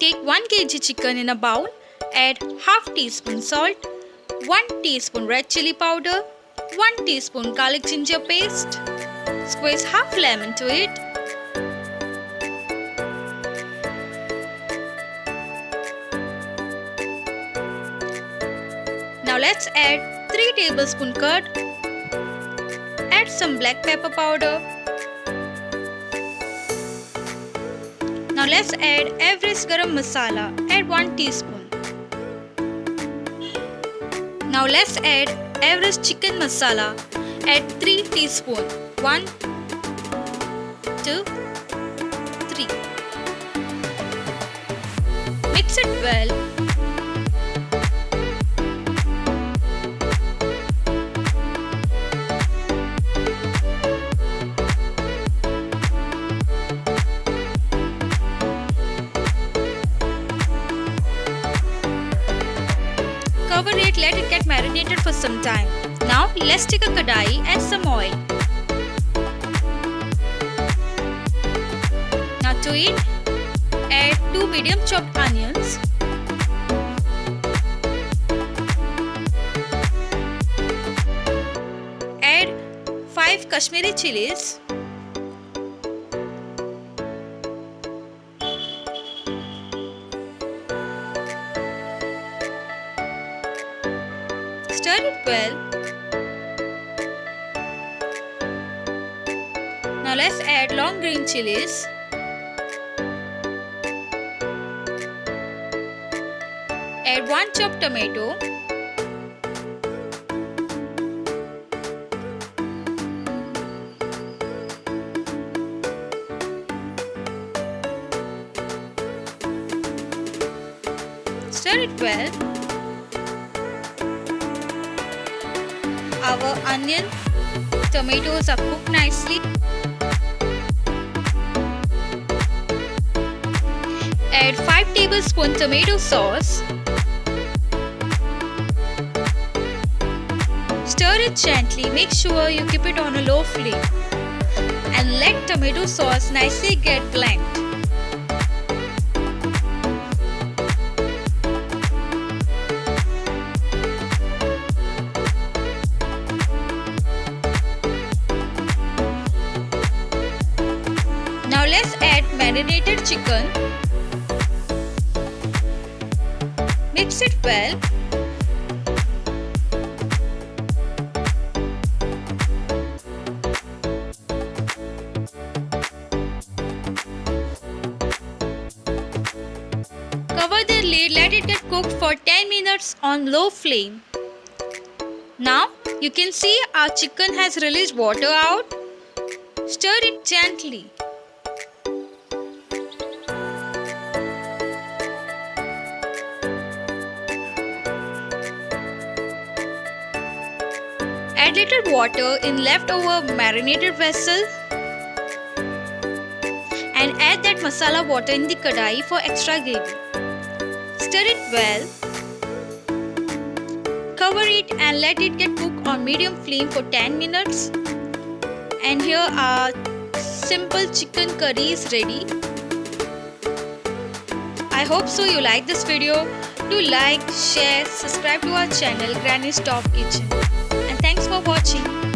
take 1 kg chicken in a bowl, add half teaspoon salt, 1 teaspoon red chili powder, 1 teaspoon garlic ginger paste, squeeze half lemon to it. Now let's add 3 tablespoon curd, add some black pepper powder. Now let's add Everest garam masala, add 1 teaspoon. Now let's add Everest chicken masala, add 3 teaspoon. 1, 2, 3. Mix it well. Cover it, let it get marinated for some time. Now let's take a kadai, add some oil. Now to it, add 2 medium chopped onions. Add 5 Kashmiri chilies. Stir it well. Now let's add long green chilies. Add 1 chopped tomato. Stir it well. Our onion, tomatoes are cooked nicely. Add 5 tablespoons tomato sauce. Stir it gently, make sure you keep it on a low flame and let tomato sauce nicely get blended. Now let's add marinated chicken. Mix it well. Cover the lid, let it get cooked for 10 minutes on low flame. Now you can see our chicken has released water out. Stir it gently. Add little water in leftover marinated vessel and add that masala water in the kadai for extra gravy. Stir it well. Cover it and let it get cooked on medium flame for 10 minutes. And here our simple chicken curry is ready. I hope so you like this video. Do like, share, subscribe to our channel Granny's Top Kitchen. And thanks for watching.